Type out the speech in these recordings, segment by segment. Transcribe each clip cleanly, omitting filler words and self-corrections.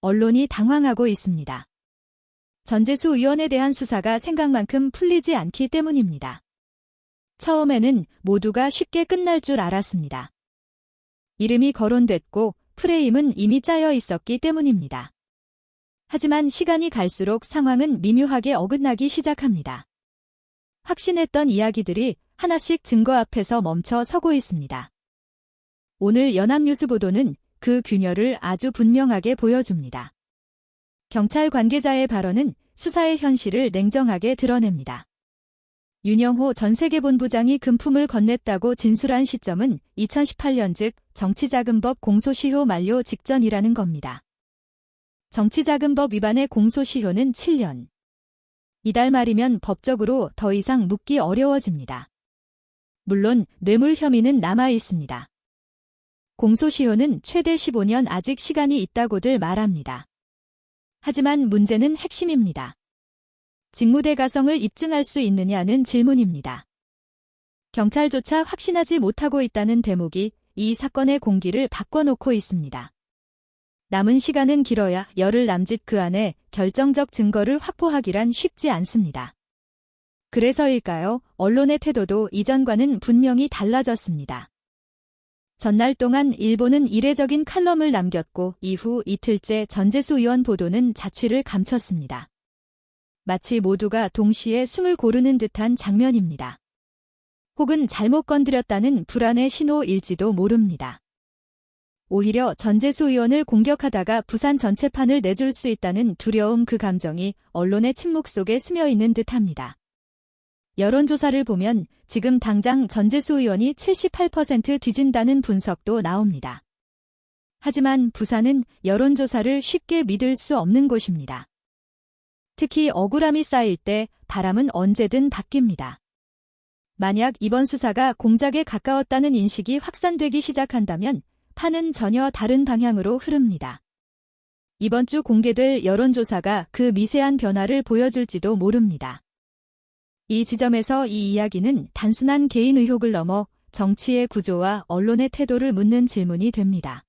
언론이 당황하고 있습니다. 전재수 의원에 대한 수사가 생각만큼 풀리지 않기 때문입니다. 처음에는 모두가 쉽게 끝날 줄 알았습니다. 이름이 거론됐고 프레임은 이미 짜여 있었기 때문입니다. 하지만 시간이 갈수록 상황은 미묘하게 어긋나기 시작합니다. 확신했던 이야기들이 하나씩 증거 앞에서 멈춰 서고 있습니다. 오늘 연합뉴스 보도는 그 균열을 아주 분명하게 보여줍니다. 경찰 관계자의 발언은 수사의 현실을 냉정하게 드러냅니다. 윤영호 전 세계본부장이 금품을 건넸다고 진술한 시점은 2018년 즉 정치자금법 공소시효 만료 직전이라는 겁니다. 정치자금법 위반의 공소시효는 7년. 이달 말이면 법적으로 더 이상 묻기 어려워집니다. 물론 뇌물 혐의는 남아 있습니다. 공소시효는 최대 15년 아직 시간이 있다고들 말합니다. 하지만 문제는 핵심입니다. 직무대가성을 입증할 수 있느냐는 질문입니다. 경찰조차 확신하지 못하고 있다는 대목이 이 사건의 공기를 바꿔놓고 있습니다. 남은 시간은 길어야 열흘 남짓 그 안에 결정적 증거를 확보하기란 쉽지 않습니다. 그래서일까요? 언론의 태도도 이전과는 분명히 달라졌습니다. 전날 동안 일본은 이례적인 칼럼을 남겼고 이후 이틀째 전재수 의원 보도는 자취를 감췄습니다. 마치 모두가 동시에 숨을 고르는 듯한 장면입니다. 혹은 잘못 건드렸다는 불안의 신호일지도 모릅니다. 오히려 전재수 의원을 공격하다가 부산 전체판을 내줄 수 있다는 두려움 그 감정이 언론의 침묵 속에 스며 있는 듯합니다. 여론조사를 보면 지금 당장 전재수 의원이 78% 뒤진다는 분석도 나옵니다. 하지만 부산은 여론조사를 쉽게 믿을 수 없는 곳입니다. 특히 억울함이 쌓일 때 바람은 언제든 바뀝니다. 만약 이번 수사가 공작에 가까웠다는 인식이 확산되기 시작한다면 판은 전혀 다른 방향으로 흐릅니다. 이번 주 공개될 여론조사가 그 미세한 변화를 보여줄지도 모릅니다. 이 지점에서 이 이야기는 단순한 개인 의혹을 넘어 정치의 구조와 언론의 태도를 묻는 질문이 됩니다.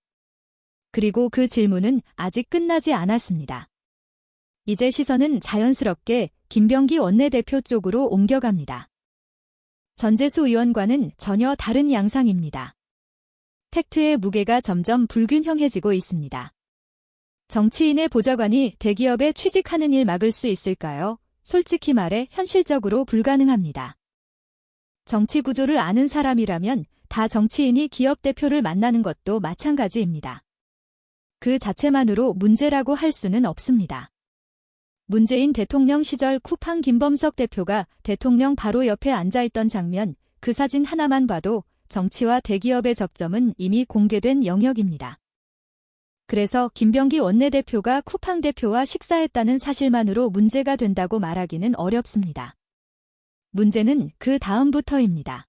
그리고 그 질문은 아직 끝나지 않았습니다. 이제 시선은 자연스럽게 김병기 원내대표 쪽으로 옮겨갑니다. 전재수 의원과는 전혀 다른 양상입니다. 팩트의 무게가 점점 불균형해지고 있습니다. 정치인의 보좌관이 대기업에 취직하는 일 막을 수 있을까요? 솔직히 말해 현실적으로 불가능합니다. 정치 구조를 아는 사람이라면 다 정치인이 기업 대표를 만나는 것도 마찬가지입니다. 그 자체만으로 문제라고 할 수는 없습니다. 문재인 대통령 시절 쿠팡 김범석 대표가 대통령 바로 옆에 앉아있던 장면, 그 사진 하나만 봐도 정치와 대기업의 접점은 이미 공개된 영역입니다. 그래서 김병기 원내대표가 쿠팡 대표와 식사했다는 사실만으로 문제가 된다고 말하기는 어렵습니다. 문제는 그 다음부터입니다.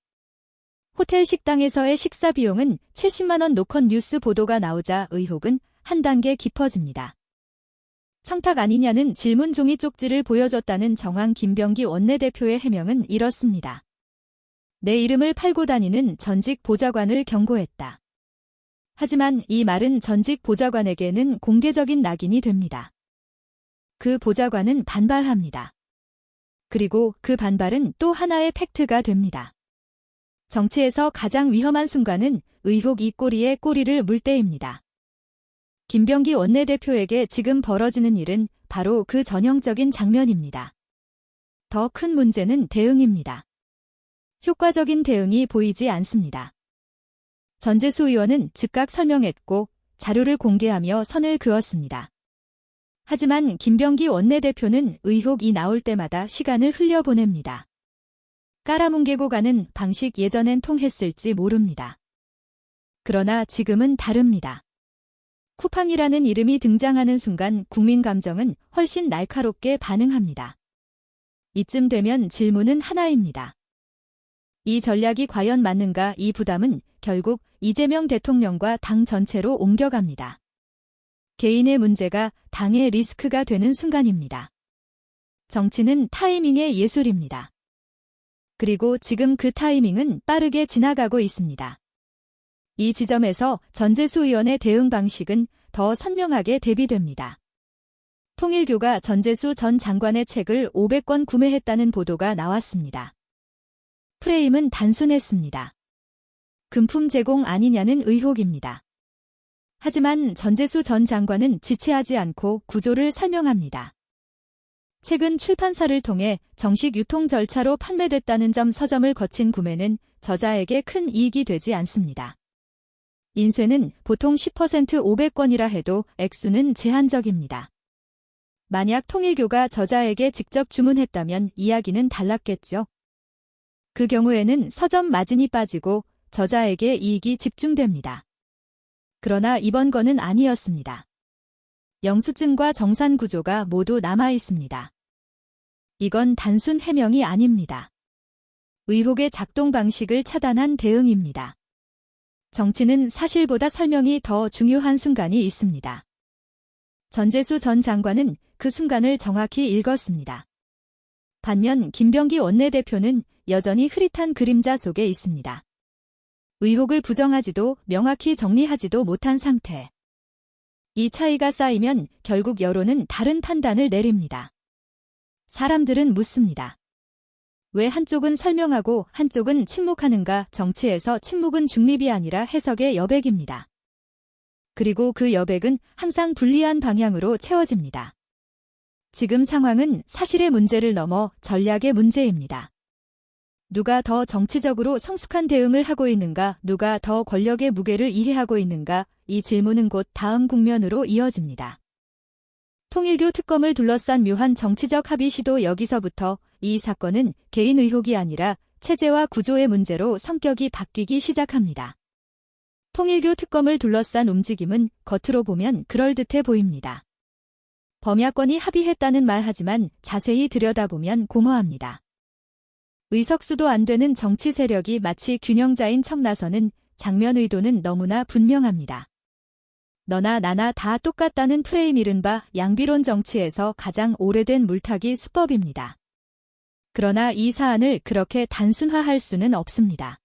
호텔 식당에서의 식사 비용은 70만 원 노컷 뉴스 보도가 나오자 의혹은 한 단계 깊어집니다. 청탁 아니냐는 질문 종이 쪽지를 보여줬다는 정황 김병기 원내대표의 해명은 이렇습니다. 내 이름을 팔고 다니는 전직 보좌관을 경고했다. 하지만 이 말은 전직 보좌관에게는 공개적인 낙인이 됩니다. 그 보좌관은 반발합니다. 그리고 그 반발은 또 하나의 팩트가 됩니다. 정치에서 가장 위험한 순간은 의혹 이 꼬리에 꼬리를 물 때입니다. 김병기 원내대표에게 지금 벌어지는 일은 바로 그 전형적인 장면입니다. 더 큰 문제는 대응입니다. 효과적인 대응이 보이지 않습니다. 전재수 의원은 즉각 설명했고 자료를 공개하며 선을 그었습니다. 하지만 김병기 원내대표는 의혹이 나올 때마다 시간을 흘려보냅니다. 깔아뭉개고 가는 방식 예전엔 통했을지 모릅니다. 그러나 지금은 다릅니다. 쿠팡이라는 이름이 등장하는 순간 국민 감정은 훨씬 날카롭게 반응합니다. 이쯤 되면 질문은 하나입니다. 이 전략이 과연 맞는가? 이 부담은 결국 이재명 대통령과 당 전체로 옮겨갑니다. 개인의 문제가 당의 리스크가 되는 순간입니다. 정치는 타이밍의 예술입니다. 그리고 지금 그 타이밍은 빠르게 지나가고 있습니다. 이 지점에서 전재수 의원의 대응 방식은 더 선명하게 대비됩니다. 통일교가 전재수 전 장관의 책을 500권 구매했다는 보도가 나왔습니다. 프레임은 단순했습니다. 금품 제공 아니냐는 의혹입니다. 하지만 전재수 전 장관은 지체하지 않고 구조를 설명합니다. 책은 출판사를 통해 정식 유통 절차로 판매됐다는 점 서점을 거친 구매는 저자에게 큰 이익이 되지 않습니다. 인쇄는 보통 10% 500권이라 해도 액수는 제한적입니다. 만약 통일교가 저자에게 직접 주문했다면 이야기는 달랐겠죠. 그 경우에는 서점 마진이 빠지고 저자에게 이익이 집중됩니다. 그러나 이번 건은 아니었습니다. 영수증과 정산 구조가 모두 남아 있습니다. 이건 단순 해명이 아닙니다. 의혹의 작동 방식을 차단한 대응입니다. 정치는 사실보다 설명이 더 중요한 순간이 있습니다. 전재수 전 장관은 그 순간을 정확히 읽었습니다. 반면 김병기 원내대표는 여전히 흐릿한 그림자 속에 있습니다. 의혹을 부정하지도 명확히 정리하지도 못한 상태. 이 차이가 쌓이면 결국 여론은 다른 판단을 내립니다. 사람들은 묻습니다. 왜 한쪽은 설명하고 한쪽은 침묵하는가? 정치에서 침묵은 중립이 아니라 해석의 여백입니다. 그리고 그 여백은 항상 불리한 방향으로 채워집니다. 지금 상황은 사실의 문제를 넘어 전략의 문제입니다. 누가 더 정치적으로 성숙한 대응을 하고 있는가, 누가 더 권력의 무게를 이해하고 있는가, 이 질문은 곧 다음 국면으로 이어집니다. 통일교 특검을 둘러싼 묘한 정치적 합의 시도. 여기서부터 이 사건은 개인 의혹이 아니라 체제와 구조의 문제로 성격이 바뀌기 시작합니다. 통일교 특검을 둘러싼 움직임은 겉으로 보면 그럴듯해 보입니다. 범야권이 합의했다는 말 하지만 자세히 들여다보면 공허합니다. 의석수도 안 되는 정치 세력이 마치 균형자인 척 나서는 장면. 의도는 너무나 분명합니다. 너나 나나 다 똑같다는 프레임, 이른바 양비론 정치에서 가장 오래된 물타기 수법입니다. 그러나 이 사안을 그렇게 단순화할 수는 없습니다.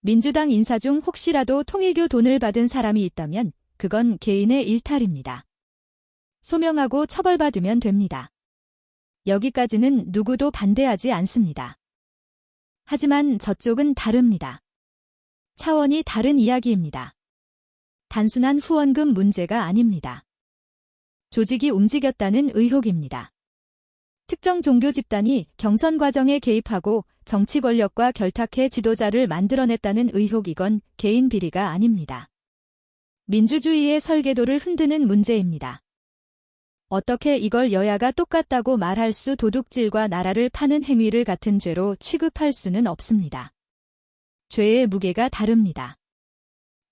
민주당 인사 중 혹시라도 통일교 돈을 받은 사람이 있다면 그건 개인의 일탈입니다. 소명하고 처벌받으면 됩니다. 여기까지는 누구도 반대하지 않습니다. 하지만 저쪽은 다릅니다. 차원이 다른 이야기입니다. 단순한 후원금 문제가 아닙니다. 조직이 움직였다는 의혹입니다. 특정 종교 집단이 경선 과정에 개입하고 정치 권력과 결탁해 지도자를 만들어냈다는 의혹. 이건 개인 비리가 아닙니다. 민주주의의 설계도를 흔드는 문제입니다. 어떻게 이걸 여야가 똑같다고 말할 수, 도둑질과 나라를 파는 행위를 같은 죄로 취급할 수는 없습니다. 죄의 무게가 다릅니다.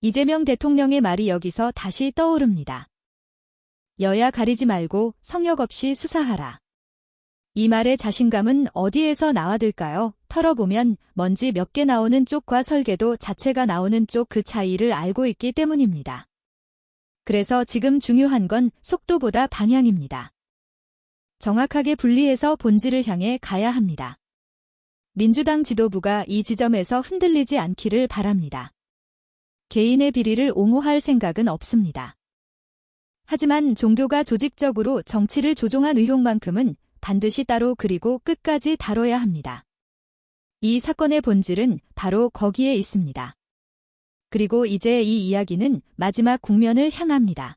이재명 대통령의 말이 여기서 다시 떠오릅니다. 여야 가리지 말고 성역 없이 수사하라. 이 말의 자신감은 어디에서 나와들까요? 털어보면 먼지 몇 개 나오는 쪽과 설계도 자체가 나오는 쪽, 그 차이를 알고 있기 때문입니다. 그래서 지금 중요한 건 속도보다 방향입니다. 정확하게 분리해서 본질을 향해 가야 합니다. 민주당 지도부가 이 지점에서 흔들리지 않기를 바랍니다. 개인의 비리를 옹호할 생각은 없습니다. 하지만 종교가 조직적으로 정치를 조종한 의혹만큼은 반드시 따로 그리고 끝까지 다뤄야 합니다. 이 사건의 본질은 바로 거기에 있습니다. 그리고 이제 이 이야기는 마지막 국면을 향합니다.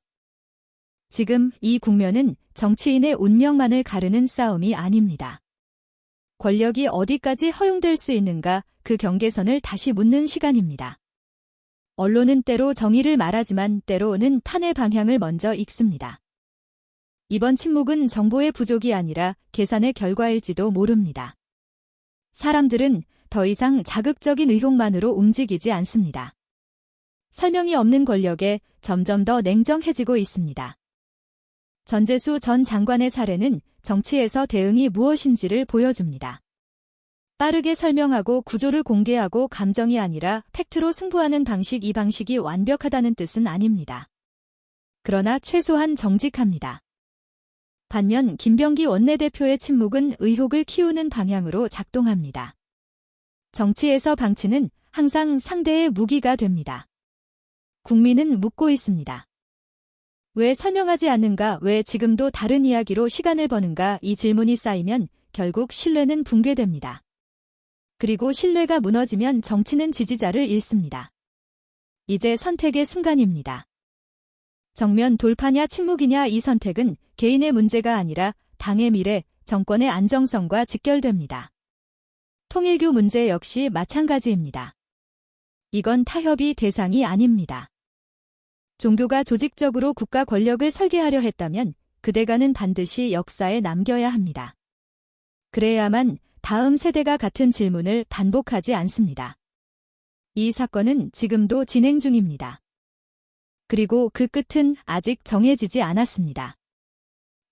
지금 이 국면은 정치인의 운명만을 가르는 싸움이 아닙니다. 권력이 어디까지 허용될 수 있는가, 그 경계선을 다시 묻는 시간입니다. 언론은 때로 정의를 말하지만 때로는 판의 방향을 먼저 읽습니다. 이번 침묵은 정보의 부족이 아니라 계산의 결과일지도 모릅니다. 사람들은 더 이상 자극적인 의혹만으로 움직이지 않습니다. 설명이 없는 권력에 점점 더 냉정해지고 있습니다. 전재수 전 장관의 사례는 정치에서 대응이 무엇인지를 보여줍니다. 빠르게 설명하고 구조를 공개하고 감정이 아니라 팩트로 승부하는 방식, 이 방식이 완벽하다는 뜻은 아닙니다. 그러나 최소한 정직합니다. 반면 김병기 원내대표의 침묵은 의혹을 키우는 방향으로 작동합니다. 정치에서 방치는 항상 상대의 무기가 됩니다. 국민은 묻고 있습니다. 왜 설명하지 않는가, 왜 지금도 다른 이야기로 시간을 버는가, 이 질문이 쌓이면 결국 신뢰는 붕괴됩니다. 그리고 신뢰가 무너지면 정치는 지지자를 잃습니다. 이제 선택의 순간입니다. 정면 돌파냐 침묵이냐, 이 선택은 개인의 문제가 아니라 당의 미래, 정권의 안정성과 직결됩니다. 통일교 문제 역시 마찬가지입니다. 이건 타협이 대상이 아닙니다. 종교가 조직적으로 국가 권력을 설계하려 했다면 그 대가는 반드시 역사에 남겨야 합니다. 그래야만 다음 세대가 같은 질문을 반복하지 않습니다. 이 사건은 지금도 진행 중입니다. 그리고 그 끝은 아직 정해지지 않았습니다.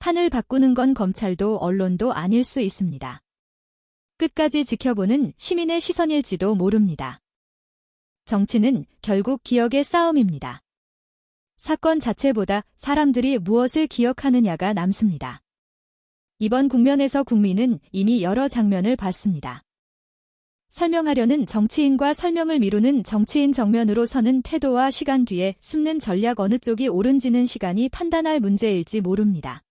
판을 바꾸는 건 검찰도 언론도 아닐 수 있습니다. 끝까지 지켜보는 시민의 시선일지도 모릅니다. 정치는 결국 기억의 싸움입니다. 사건 자체보다 사람들이 무엇을 기억하느냐가 남습니다. 이번 국면에서 국민은 이미 여러 장면을 봤습니다. 설명하려는 정치인과 설명을 미루는 정치인, 정면으로 서는 태도와 시간 뒤에 숨는 전략, 어느 쪽이 옳은지는 시간이 판단할 문제일지 모릅니다.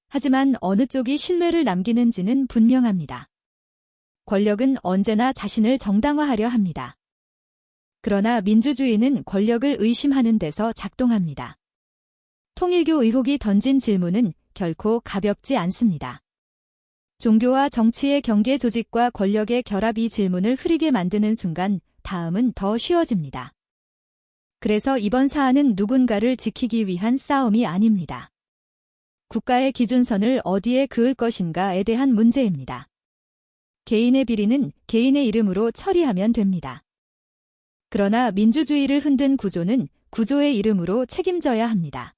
하지만 어느 쪽이 신뢰를 남기는지는 분명합니다. 권력은 언제나 자신을 정당화하려 합니다. 그러나 민주주의는 권력을 의심하는 데서 작동합니다. 통일교 의혹이 던진 질문은 결코 가볍지 않습니다. 종교와 정치의 경계, 조직과 권력의 결합, 이 질문을 흐리게 만드는 순간 다음은 더 쉬워집니다. 그래서 이번 사안은 누군가를 지키기 위한 싸움이 아닙니다. 국가의 기준선을 어디에 그을 것인가에 대한 문제입니다. 개인의 비리는 개인의 이름으로 처리하면 됩니다. 그러나 민주주의를 흔든 구조는 구조의 이름으로 책임져야 합니다.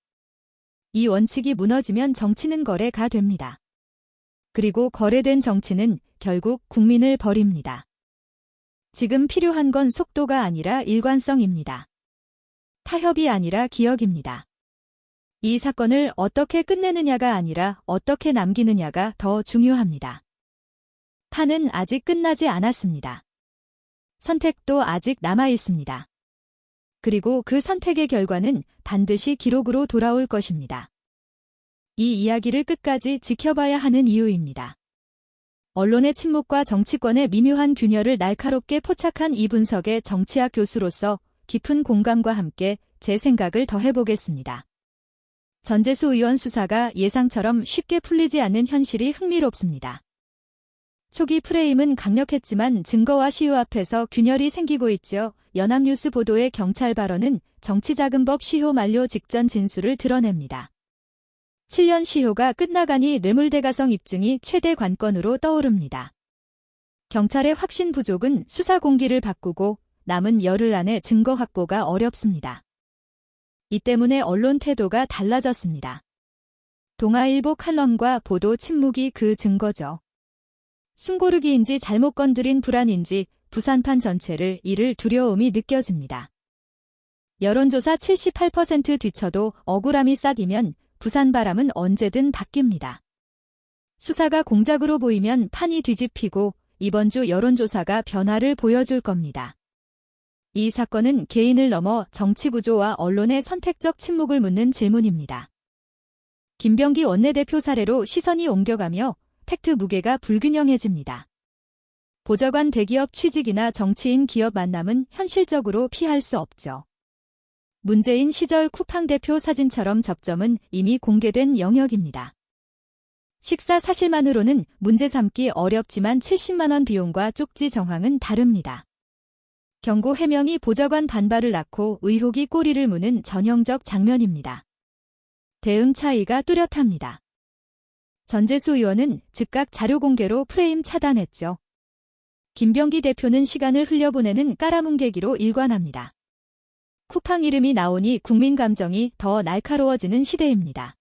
이 원칙이 무너지면 정치는 거래가 됩니다. 그리고 거래된 정치는 결국 국민을 버립니다. 지금 필요한 건 속도가 아니라 일관성입니다. 타협이 아니라 기억입니다. 이 사건을 어떻게 끝내느냐가 아니라 어떻게 남기느냐가 더 중요합니다. 판은 아직 끝나지 않았습니다. 선택도 아직 남아 있습니다. 그리고 그 선택의 결과는 반드시 기록으로 돌아올 것입니다. 이 이야기를 끝까지 지켜봐야 하는 이유입니다. 언론의 침묵과 정치권의 미묘한 균열을 날카롭게 포착한 이 분석의 정치학 교수로서 깊은 공감과 함께 제 생각을 더해보겠습니다. 전재수 의원 수사가 예상처럼 쉽게 풀리지 않는 현실이 흥미롭습니다. 초기 프레임은 강력했지만 증거와 시효 앞에서 균열이 생기고 있죠. 연합뉴스 보도의 경찰 발언은 정치자금법 시효 만료 직전 진술을 드러냅니다. 7년 시효가 끝나가니 뇌물대가성 입증이 최대 관건으로 떠오릅니다. 경찰의 확신 부족은 수사 공기를 바꾸고 남은 열흘 안에 증거 확보가 어렵습니다. 이 때문에 언론 태도가 달라졌습니다. 동아일보 칼럼과 보도 침묵이 그 증거죠. 숨고르기인지 잘못 건드린 불안인지 부산판 전체를 잃을 두려움이 느껴집니다. 여론조사 78% 뒤쳐도 억울함이 싹이면 부산바람은 언제든 바뀝니다. 수사가 공작으로 보이면 판이 뒤집히고 이번 주 여론조사가 변화를 보여줄 겁니다. 이 사건은 개인을 넘어 정치구조와 언론의 선택적 침묵을 묻는 질문입니다. 김병기 원내대표 사례로 시선이 옮겨가며 팩트 무게가 불균형해집니다. 보좌관 대기업 취직이나 정치인 기업 만남은 현실적으로 피할 수 없죠. 문재인 시절 쿠팡 대표 사진처럼 접점은 이미 공개된 영역입니다. 식사 사실만으로는 문제 삼기 어렵지만 70만 원 비용과 쪽지 정황은 다릅니다. 경고 해명이 보좌관 반발을 낳고 의혹이 꼬리를 무는 전형적 장면입니다. 대응 차이가 뚜렷합니다. 전재수 의원은 즉각 자료 공개로 프레임 차단했죠. 김병기 대표는 시간을 흘려보내는 깔아뭉개기로 일관합니다. 쿠팡 이름이 나오니 국민 감정이 더 날카로워지는 시대입니다.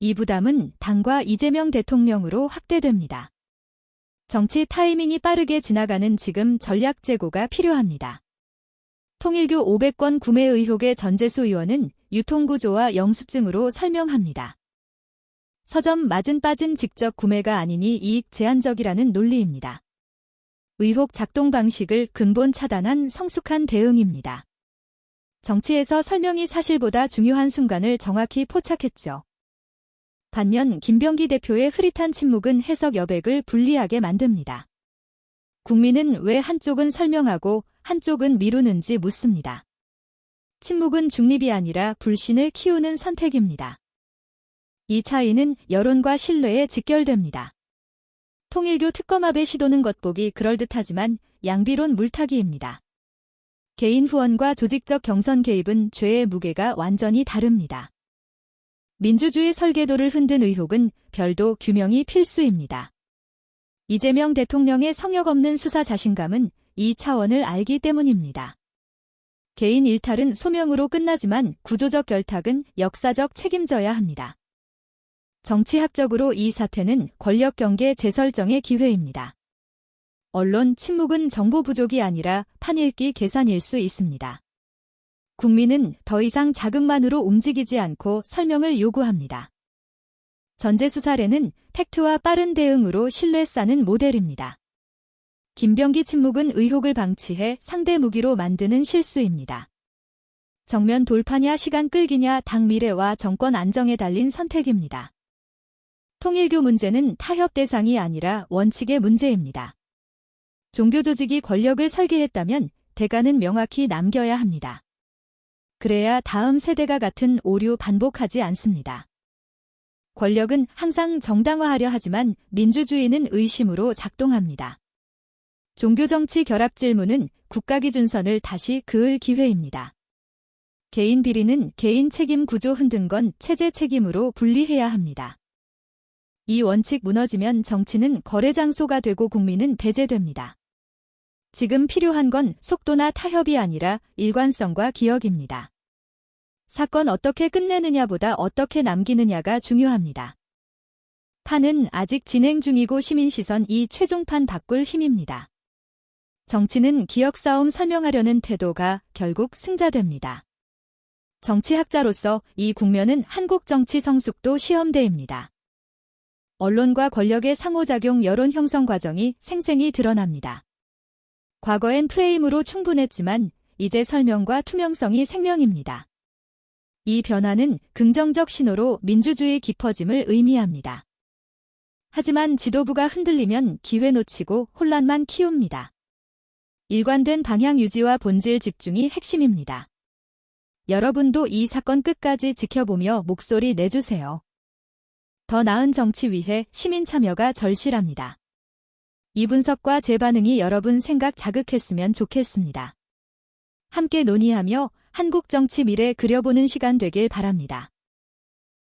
이 부담은 당과 이재명 대통령으로 확대됩니다. 정치 타이밍이 빠르게 지나가는 지금 전략 재고가 필요합니다. 통일교 500건 구매 의혹의 전재수 의원은 유통구조와 영수증으로 설명합니다. 서점 마진 빠진 직접 구매가 아니니 이익 제한적이라는 논리입니다. 의혹 작동 방식을 근본 차단한 성숙한 대응입니다. 정치에서 설명이 사실보다 중요한 순간을 정확히 포착했죠. 반면 김병기 대표의 흐릿한 침묵은 해석 여백을 불리하게 만듭니다. 국민은 왜 한쪽은 설명하고 한쪽은 미루는지 묻습니다. 침묵은 중립이 아니라 불신을 키우는 선택입니다. 이 차이는 여론과 신뢰에 직결됩니다. 통일교 특검합의 시도는 겉보기 그럴듯하지만 양비론 물타기입니다. 개인 후원과 조직적 경선 개입은 죄의 무게가 완전히 다릅니다. 민주주의 설계도를 흔든 의혹은 별도 규명이 필수입니다. 이재명 대통령의 성역 없는 수사 자신감은 이 차원을 알기 때문입니다. 개인 일탈은 소명으로 끝나지만 구조적 결탁은 역사적 책임져야 합니다. 정치학적으로 이 사태는 권력 경계 재설정의 기회입니다. 언론 침묵은 정보 부족이 아니라 판읽기 계산일 수 있습니다. 국민은 더 이상 자극만으로 움직이지 않고 설명을 요구합니다. 전재수 사례는 팩트와 빠른 대응으로 신뢰 쌓는 모델입니다. 김병기 침묵은 의혹을 방치해 상대 무기로 만드는 실수입니다. 정면 돌파냐 시간 끌기냐 당 미래와 정권 안정에 달린 선택입니다. 통일교 문제는 타협 대상이 아니라 원칙의 문제입니다. 종교 조직이 권력을 설계했다면 대가는 명확히 남겨야 합니다. 그래야 다음 세대가 같은 오류 반복하지 않습니다. 권력은 항상 정당화하려 하지만 민주주의는 의심으로 작동합니다. 종교정치 결합 질문은 국가기준선을 다시 그을 기회입니다. 개인 비리는 개인 책임 구조 흔든 건 체제 책임으로 분리해야 합니다. 이 원칙 무너지면 정치는 거래 장소가 되고 국민은 배제됩니다. 지금 필요한 건 속도나 타협이 아니라 일관성과 기억입니다. 사건 어떻게 끝내느냐보다 어떻게 남기느냐가 중요합니다. 판은 아직 진행 중이고 시민 시선이 최종판 바꿀 힘입니다. 정치는 기억 싸움 설명하려는 태도가 결국 승자됩니다. 정치학자로서 이 국면은 한국 정치 성숙도 시험대입니다. 언론과 권력의 상호작용 여론 형성 과정이 생생히 드러납니다. 과거엔 프레임으로 충분했지만 이제 설명과 투명성이 생명입니다. 이 변화는 긍정적 신호로 민주주의 깊어짐을 의미합니다. 하지만 지도부가 흔들리면 기회 놓치고 혼란만 키웁니다. 일관된 방향 유지와 본질 집중이 핵심입니다. 여러분도 이 사건 끝까지 지켜보며 목소리 내주세요. 더 나은 정치 위해 시민 참여가 절실합니다. 이 분석과 제 반응이 여러분 생각 자극했으면 좋겠습니다. 함께 논의하며 한국 정치 미래 그려보는 시간 되길 바랍니다.